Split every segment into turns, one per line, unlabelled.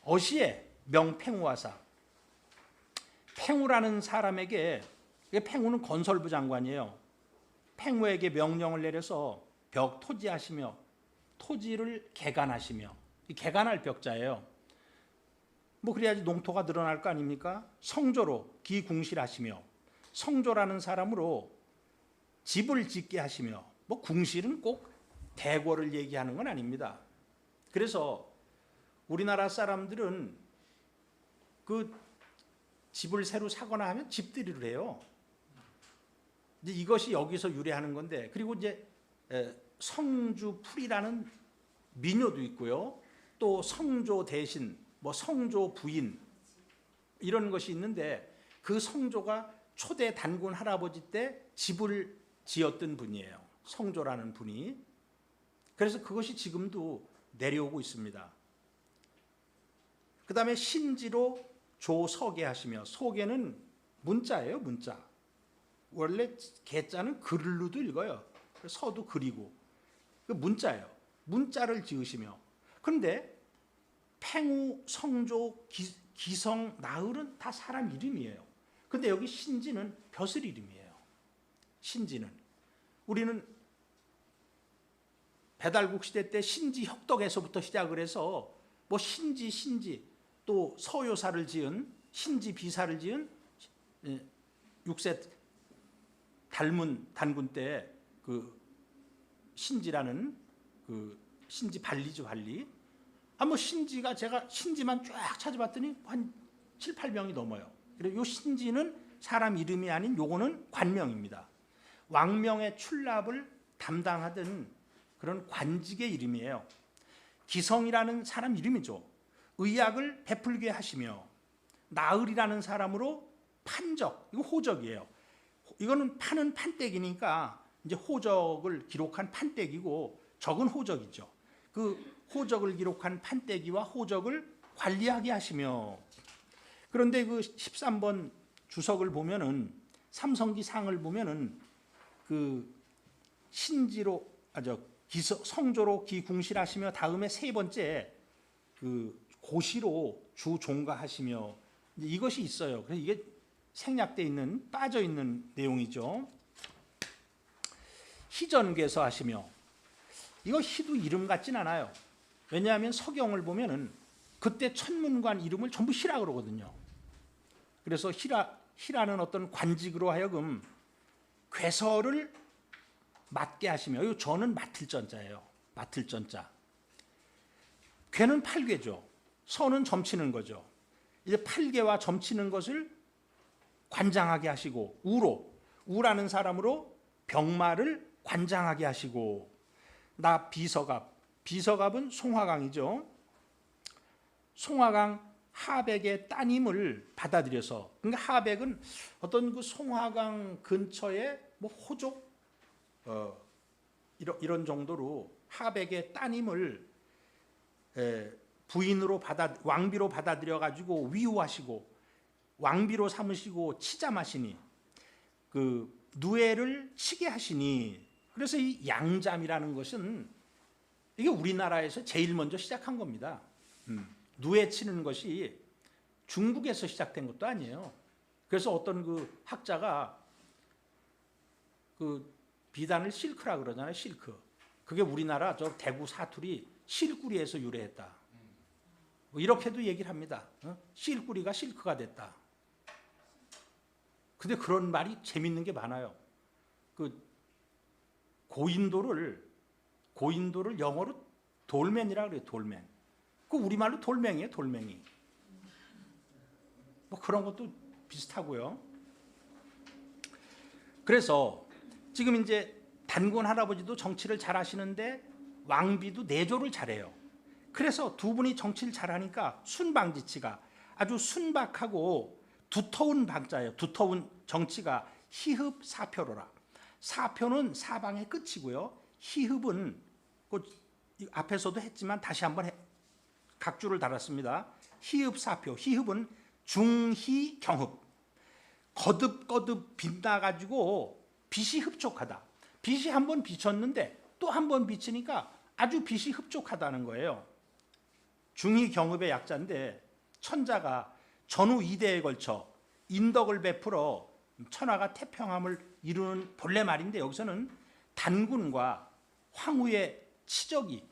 어시에 명팽우하사. 팽우라는 사람에게, 팽우는 건설부 장관이에요. 팽우에게 명령을 내려서 토지하시며 토지를 개간하시며, 개간할 벽자예요. 뭐 그래야지 농토가 늘어날 거 아닙니까? 성조로 기궁실하시며, 성조라는 사람으로 집을 짓게 하시며, 뭐 궁실은 꼭 대궐을 얘기하는 건 아닙니다. 그래서 우리나라 사람들은 그 집을 새로 사거나 하면 집들이를 해요. 이제 이것이 여기서 유래하는 건데, 그리고 이제 성주풀이라는 민요도 있고요. 또 성조 대신, 뭐 성조 부인 이런 것이 있는데, 그 성조가 초대 단군 할아버지 때 집을 지었던 분이에요. 성조라는 분이. 그래서 그것이 지금도 내려오고 있습니다. 그 다음에 신지로 조서계 하시며, 소계는 문자예요, 문자. 원래 개자는 글로도 읽어요. 서도 그리고 그 문자예요. 문자를 지으시며. 그런데 팽우, 성조, 기성, 나흘은 다 사람 이름이에요. 근데 여기 신지는 벼슬 이름이에요. 신지는. 우리는 배달국 시대 때 신지 혁덕에서부터 시작을 해서 뭐 신지 또 서요사를 지은, 신지 비사를 지은 6세 닮은 단군 때 그 신지라는 그 신지 발리죠, 발리. 뭐 신지가, 제가 신지만 쫙 찾아봤더니 한 7, 8명이 넘어요. 그리고 요 신지는 사람 이름이 아닌 요거는 관명입니다. 왕명의 출납을 담당하던 그런 관직의 이름이에요. 기성이라는 사람 이름이죠. 의약을 베풀게 하시며, 나흘이라는 사람으로 판적, 이거 호적이에요. 이거는 판은 판때기니까 이제 호적을 기록한 판때기고, 적은 호적이죠. 그 호적을 기록한 판때기와 호적을 관리하게 하시며. 그런데 그 13번 주석을 보면은, 삼성기 상을 보면은 그 신지로, 성조로 기궁실하시며, 다음에 세 번째 그 고시로 주종가하시며, 이것이 있어요. 그래서 이게 생략되어 있는, 빠져 있는 내용이죠. 희전괴서 하시며, 이거 희도 이름 같진 않아요. 왜냐하면 서경을 보면은 그때 천문관 이름을 전부 희라 그러거든요. 그래서 희라는 어떤 관직으로 하여금 괴서를 맡게 하시며, 이 저는 맡을 전자예요. 맡을 전자. 괴는 팔괴죠. 서는 점치는 거죠. 이제 팔괴와 점치는 것을 관장하게 하시고, 우라는 사람으로 병마를 관장하게 하시고, 나 비서갑은 송화강이죠. 송화강 하백의 따님을 받아들여서, 그러니까 하백은 어떤 그 송화강 근처에 뭐 호족 이런 정도로 하백의 따님을 부인으로 왕비로 받아들여 가지고 위우하시고, 왕비로 삼으시고 치잠하시니, 그 누에를 치게 하시니. 그래서 이 양잠이라는 것은 이게 우리나라에서 제일 먼저 시작한 겁니다. 누에 치는 것이 중국에서 시작된 것도 아니에요. 그래서 어떤 그 학자가 그 비단을 실크라 그러잖아요. 실크. 그게 우리나라 저 대구 사투리 실구리에서 유래했다. 뭐 이렇게도 얘기를 합니다. 실구리가 실크가 됐다. 근데 그런 말이 재밌는 게 많아요. 그 고인도를 영어로 돌맨이라 그래요. 돌맨. 그 우리말로 돌멩이에요. 돌멩이. 뭐 그런 것도 비슷하고요. 그래서 지금 이제 단군 할아버지도 정치를 잘 하시는데 왕비도 내조를 잘해요. 그래서 두 분이 정치를 잘하니까 순방지치가 아주 순박하고 두터운 방자예요. 두터운 정치가 희흡사표로라. 사표는 사방의 끝이고요. 희흡은 앞에서도 했지만 다시 한번 각주를 달았습니다. 희흡사표. 희흡은 중희경흡. 거듭거듭 빛나가지고 빛이 흡족하다. 빛이 한 번 비쳤는데 또 한 번 비치니까 아주 빛이 흡족하다는 거예요. 중히 경읍의 약자인데 천자가 전후 2대에 걸쳐 인덕을 베풀어 천하가 태평함을 이루는 본래 말인데 여기서는 단군과 황후의 치적이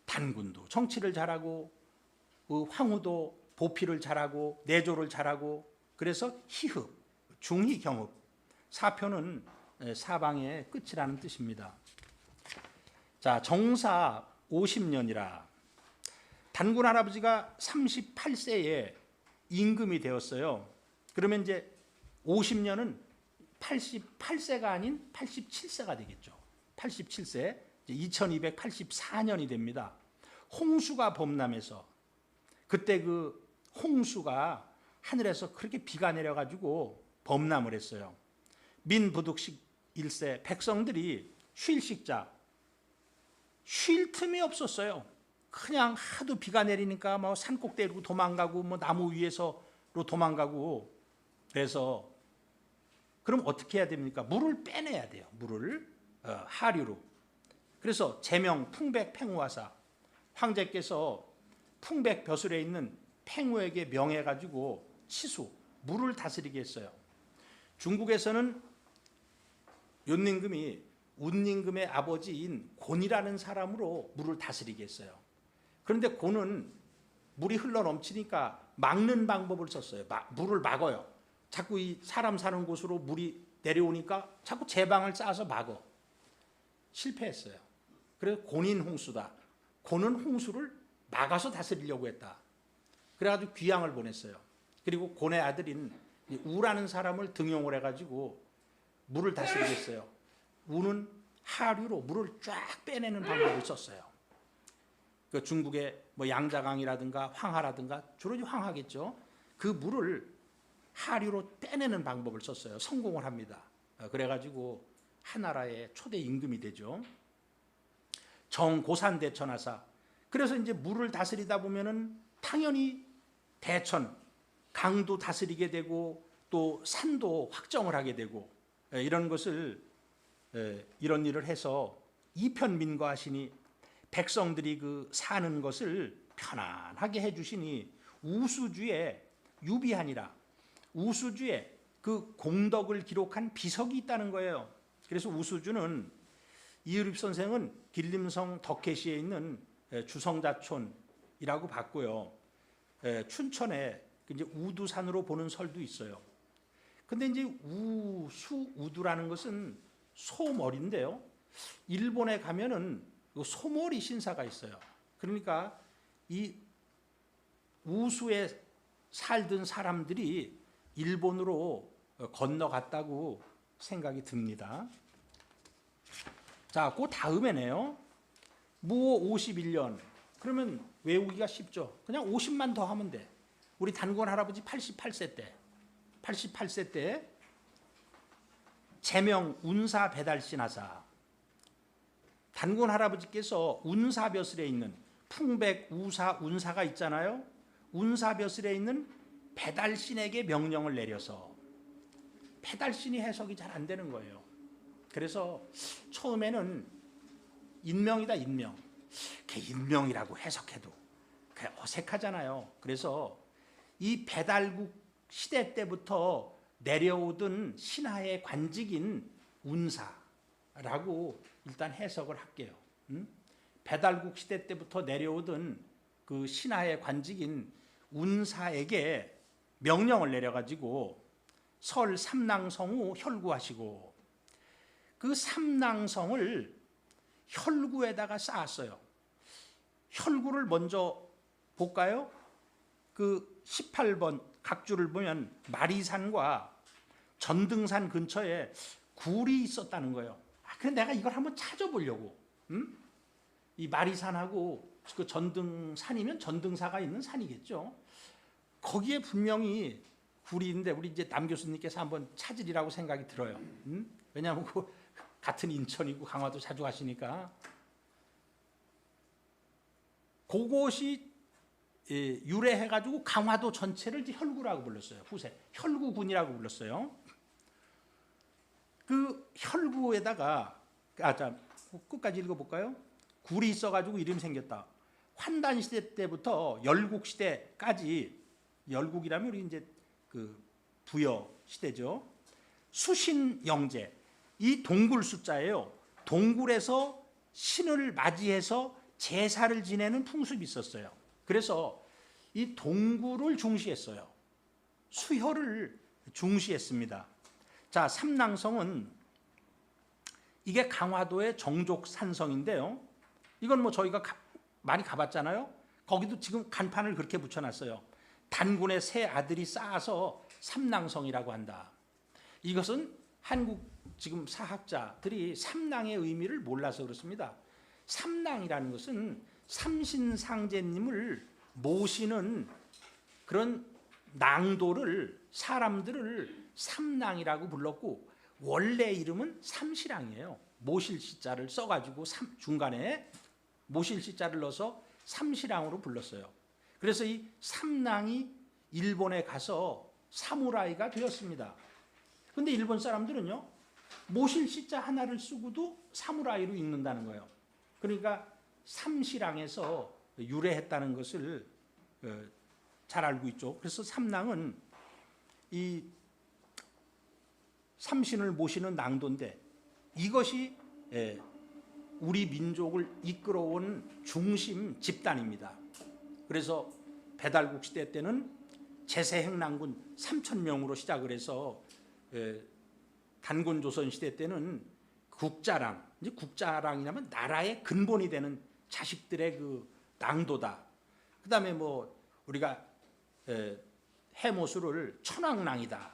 단군도 정치를 잘하고 그 황후도 보필을 잘하고 내조를 잘하고 그래서 희흡, 중희 경읍 사표는 사방의 끝이라는 뜻입니다. 자, 정사 50년이라 단군 할아버지가 38세에 임금이 되었어요. 그러면 이제 50년은 88세가 아닌 87세가 되겠죠. 87세, 2284년이 됩니다. 홍수가 범람해서 그때 그 홍수가 하늘에서 그렇게 비가 내려가지고 범람을 했어요. 민부득식 일세 백성들이 쉴식자 쉴 틈이 없었어요. 그냥 하도 비가 내리니까 뭐 산꼭대기로 도망가고 뭐 나무 위에서로 도망가고 그래서 그럼 어떻게 해야 됩니까? 물을 빼내야 돼요. 물을 하류로. 그래서 제명 풍백 팽우하사 황제께서 풍백 벼슬에 있는 팽우에게 명해가지고 치수 물을 다스리게 했어요. 중국에서는 윤임금이 운임금의 아버지인 곤이라는 사람으로 물을 다스리게 했어요. 그런데 곤은 물이 흘러 넘치니까 막는 방법을 썼어요. 물을 막아요. 자꾸 이 사람 사는 곳으로 물이 내려오니까 자꾸 제방을 쌓아서 막어. 실패했어요. 그래서 곤인 홍수다. 곤은 홍수를 막아서 다스리려고 했다. 그래가지고 귀양을 보냈어요. 그리고 곤의 아들인 우라는 사람을 등용을 해가지고 물을 다스리겠어요. 우는 하류로 물을 쫙 빼내는 방법을 썼어요. 그 중국의 뭐 양자강이라든가 황하라든가 주로 황하겠죠. 그 물을 하류로 빼내는 방법을 썼어요. 성공을 합니다. 그래가지고 하나라의 초대 임금이 되죠. 정고산 대천하사. 그래서 이제 물을 다스리다 보면은 당연히 대천, 강도 다스리게 되고 또 산도 확정을 하게 되고 이런 것을 이런 일을 해서 이편민거하시니 백성들이 그 사는 것을 편안하게 해주시니 우수주에 유비하니라. 우수주에 그 공덕을 기록한 비석이 있다는 거예요. 그래서 우수주는 이의립 선생은 길림성 덕혜시에 있는 주성자촌이라고 봤고요. 춘천에 이제 우두산으로 보는 설도 있어요. 근데 이제 우두라는 것은 소머리인데요. 일본에 가면은 소머리 신사가 있어요. 그러니까 이 우수에 살던 사람들이 일본으로 건너갔다고 생각이 듭니다. 자, 그 다음에네요. 무호 51년. 그러면 외우기가 쉽죠. 그냥 50만 더 하면 돼. 우리 단군 할아버지 88세 때 제명 운사 배달신 하사. 단군 할아버지께서 운사벼슬에 있는 풍백, 우사, 운사가 있잖아요. 운사벼슬에 있는 배달신에게 명령을 내려서 배달신이 해석이 잘 안 되는 거예요. 그래서 처음에는 인명이다 인명. 그 인명이라고 해석해도 어색하잖아요. 그래서 이 배달국 시대 때부터 내려오던 신하의 관직인 운사라고 일단 해석을 할게요. 배달국 시대 때부터 내려오던 그 신하의 관직인 운사에게 명령을 내려가지고 설 삼낭성우 혈구하시고 그 삼낭성을 혈구에다가 쌓았어요. 혈구를 먼저 볼까요? 그 18번 각주를 보면 마리산과 전등산 근처에 굴이 있었다는 거예요. 그래서 내가 이걸 한번 찾아보려고. 이 마리산하고 그 전등산이면 전등사가 있는 산이겠죠. 거기에 분명히 굴이 있는데 우리 이제 남 교수님께서 한번 찾으리라고 생각이 들어요. 왜냐하면 그 같은 인천이고 강화도 자주 가시니까. 그곳이 유래해가지고 강화도 전체를 혈구라고 불렀어요. 후세 혈구군이라고 불렀어요. 그 혈구에다가 자 끝까지 읽어볼까요? 굴이 있어가지고 이름이 생겼다. 환단 시대 때부터 열국 시대까지, 열국이라면 우리 이제 그 부여 시대죠. 수신 영제, 이 동굴 숫자예요. 동굴에서 신을 맞이해서 제사를 지내는 풍습이 있었어요. 그래서 이 동굴을 중시했어요. 수혈을 중시했습니다. 자, 삼낭성은 이게 강화도의 정족산성인데요. 이건 뭐 저희가 많이 가봤잖아요. 거기도 지금 간판을 그렇게 붙여놨어요. 단군의 세 아들이 쌓아서 삼낭성이라고 한다. 이것은 한국 지금 사학자들이 삼낭의 의미를 몰라서 그렇습니다. 삼낭이라는 것은 삼신상제님을 모시는 그런 낭도를, 사람들을 삼낭이라고 불렀고, 원래 이름은 삼시랑이에요. 모실 시자를 써가지고 중간에 모실 시자를 넣어서 삼시랑으로 불렀어요. 그래서 이 삼낭이 일본에 가서 사무라이가 되었습니다. 근데 일본 사람들은요, 모실 시자 하나를 쓰고도 사무라이로 읽는다는 거예요. 그러니까 삼시랑에서 유래했다는 것을 잘 알고 있죠. 그래서 삼낭은 이 삼신을 모시는 낭도인데, 이것이 우리 민족을 이끌어온 중심 집단입니다. 그래서 배달국 시대 때는 제세행랑군 3,000명으로 시작을 해서 단군조선 시대 때는 국자랑, 이제 국자랑이라면 나라의 근본이 되는 자식들의 그 낭도다. 그다음에 뭐 우리가 해모수를 천왕랑이다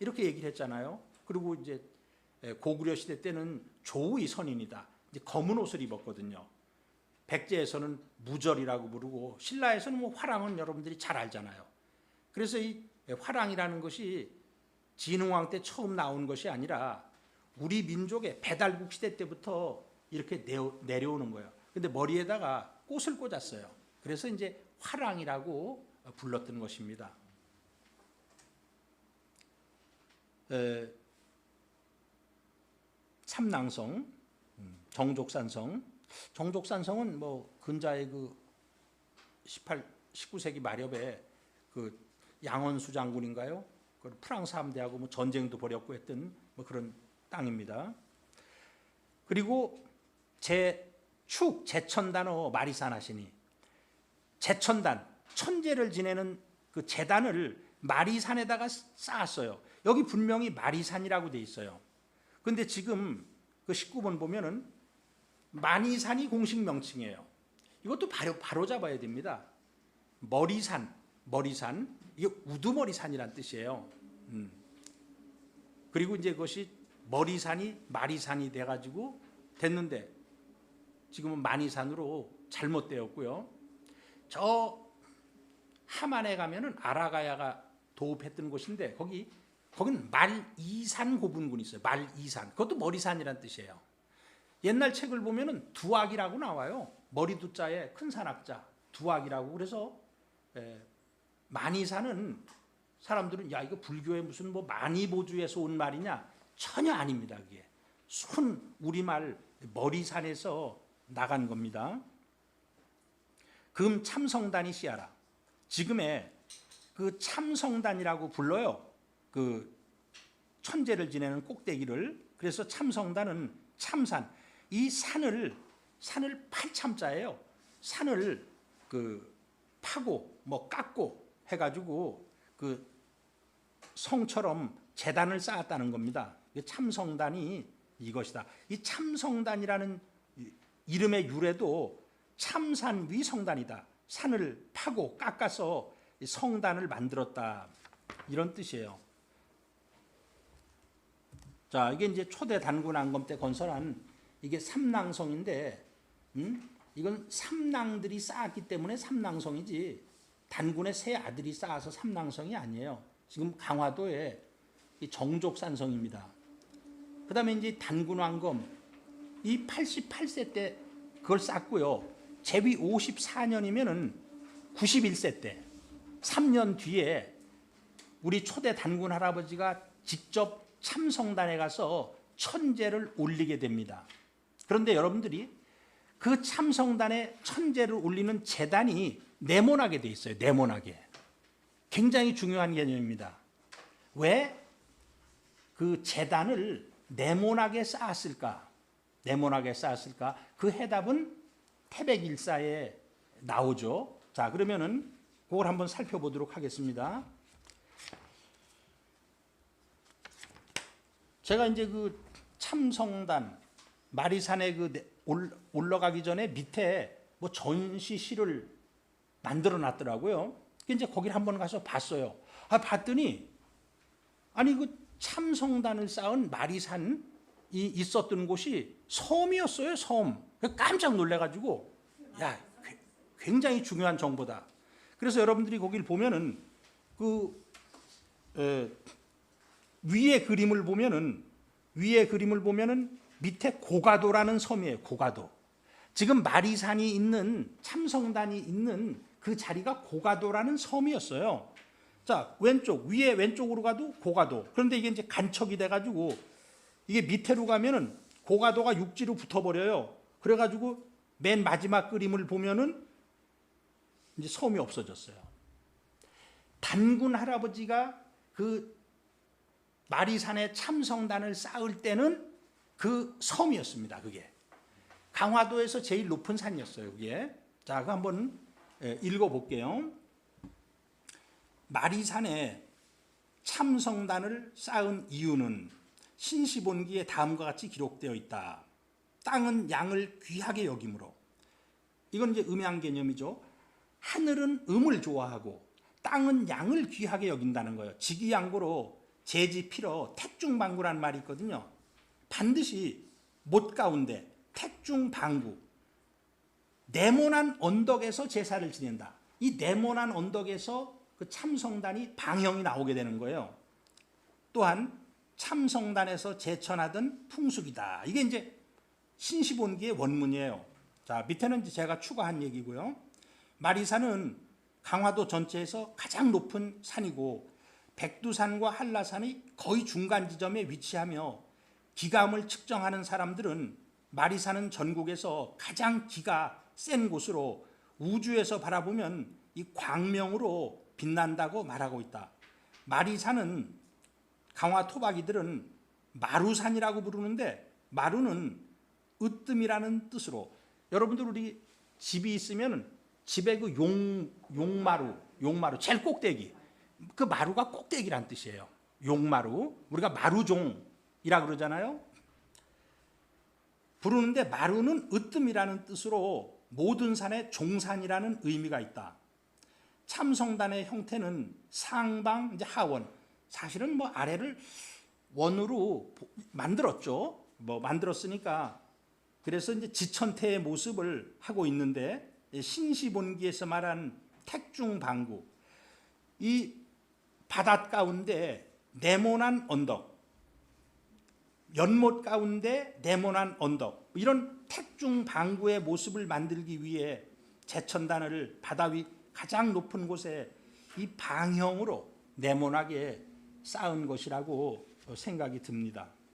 이렇게 얘기를 했잖아요. 그리고 이제 고구려 시대 때는 조의 선인이다. 이제 검은 옷을 입었거든요. 백제에서는 무절이라고 부르고, 신라에서는 뭐 화랑은 여러분들이 잘 알잖아요. 그래서 이 화랑이라는 것이 진흥왕 때 처음 나온 것이 아니라 우리 민족의 배달국 시대 때부터 이렇게 내려오는 거예요. 근데 머리에다가 꽃을 꽂았어요. 그래서 이제 화랑이라고 불렀던 것입니다. 삼낭성, 정족산성. 정족산성은 뭐 근자의 그 19세기 말엽에 그 양원수 장군인가요? 그 프랑스 함대하고 뭐 전쟁도 벌였고 했던 뭐 그런 땅입니다. 그리고 제천단어 마리산하시니, 제천단, 천재를 지내는 그 제단을 마리산에다가 쌓았어요. 여기 분명히 마리산이라고 돼 있어요. 근데 지금 그 19번 보면은 만이산이 공식 명칭이에요. 이것도 바로 잡아야 됩니다. 머리산, 이게 우두머리산이란 뜻이에요. 그리고 이제 그것이 머리산이 마리산이 돼가지고 됐는데 지금은 만이산으로 잘못되었고요. 저 함안에 가면은 아라가야가 도읍했던 곳인데 거긴 말이산 고분군이 있어요. 말이산. 그것도 머리산이란 뜻이에요. 옛날 책을 보면은 두악이라고 나와요. 머리 두자에 큰 산악자 두악이라고. 그래서 만이산은 사람들은 야 이거 불교의 무슨 뭐 만이보주에서 온 말이냐? 전혀 아닙니다. 그게 순 우리말 머리산에서 나간 겁니다. 금 참성단이 씨하라. 지금의 그 참성단이라고 불러요. 그 천재를 지내는 꼭대기를. 그래서 참성단은 참산. 이 산을 팔참자예요. 산을 그 파고 뭐 깎고 해가지고 그 성처럼 제단을 쌓았다는 겁니다. 참성단이 이것이다. 이 참성단이라는 이름의 유래도 참산 위 성단이다. 산을 파고 깎아서 성단을 만들었다. 이런 뜻이에요. 자, 이게 이제 초대 단군 안검 때 건설한 이게 삼낭성인데, 이건 삼낭들이 쌓았기 때문에 삼낭성이지 단군의 세 아들이 쌓아서 삼낭성이 아니에요. 지금 강화도의 이 정족산성입니다. 그 다음에 이제 단군 왕검 이 88세 때 그걸 쌓고요. 제위 54년이면은 91세 때 3년 뒤에 우리 초대 단군 할아버지가 직접 참성단에 가서 천재를 올리게 됩니다. 그런데 여러분들이 그 참성단에 천재를 올리는 제단이 네모나게 돼 있어요. 네모나게. 굉장히 중요한 개념입니다. 왜 그 제단을 네모나게 쌓았을까? 네모나게 쌓았을까? 그 해답은 태백일사에 나오죠. 자, 그러면은 그걸 한번 살펴보도록 하겠습니다. 제가 이제 그 참성단 마리산에 올라가기 전에 밑에 뭐 전시실을 만들어 놨더라고요. 이제 거기를 한번 가서 봤어요. 봤더니 아니 그 참성단을 쌓은 마리산이 있었던 곳이 섬이었어요. 섬. 깜짝 놀래가지고 야, 굉장히 중요한 정보다. 그래서 여러분들이 거기를 보면은 위에 그림을 보면은 밑에 고가도라는 섬이에요. 고가도. 지금 마리산이 있는 참성단이 있는 그 자리가 고가도라는 섬이었어요. 자, 위에 왼쪽으로 가도 고가도. 그런데 이게 이제 간척이 돼가지고 이게 밑으로 가면은 고가도가 육지로 붙어버려요. 그래가지고 맨 마지막 그림을 보면은 이제 섬이 없어졌어요. 단군 할아버지가 그 마리산에 참성단을 쌓을 때는 그 섬이었습니다. 그게 강화도에서 제일 높은 산이었어요. 그게. 자, 그 한번 읽어볼게요. 마리산에 참성단을 쌓은 이유는 신시본기에 다음과 같이 기록되어 있다. 땅은 양을 귀하게 여김으로. 이건 이제 음양 개념이죠. 하늘은 음을 좋아하고 땅은 양을 귀하게 여긴다는 거예요. 지기양고로 제지필어 택중방구라는 말이 있거든요. 반드시 못 가운데 택중방구, 네모난 언덕에서 제사를 지낸다. 이 네모난 언덕에서 그 참성단이 방형이 나오게 되는 거예요. 또한 참성단에서 제천하던 풍습이다. 이게 이제 신시본기의 원문이에요. 자, 밑에는 이제 제가 추가한 얘기고요. 마리산은 강화도 전체에서 가장 높은 산이고 백두산과 한라산이 거의 중간 지점에 위치하며 기감을 측정하는 사람들은 마리산은 전국에서 가장 기가 센 곳으로 우주에서 바라보면 이 광명으로 빛난다고 말하고 있다. 마리산은 강화 토박이들은 마루산이라고 부르는데 마루는 으뜸이라는 뜻으로 여러분들 우리 집이 있으면 집에 그 용마루 제일 꼭대기 그 마루가 꼭대기란 뜻이에요. 용마루 우리가 마루종이라 그러잖아요. 부르는데 마루는 으뜸이라는 뜻으로 모든 산에 종산이라는 의미가 있다. 참성단의 형태는 상방 이제 하원 사실은 뭐 아래를 원으로 만들었죠. 뭐 만들었으니까 그래서 이제 지천태의 모습을 하고 있는데 신시본기에서 말한 택중방구 이 바닷 가운데 네모난 언덕 연못 가운데 네모난 언덕 이런 택중방구의 모습을 만들기 위해 제천단을 바다 위 가장 높은 곳에 이 방형으로 네모나게 쌓은 것이라고 생각이 듭니다.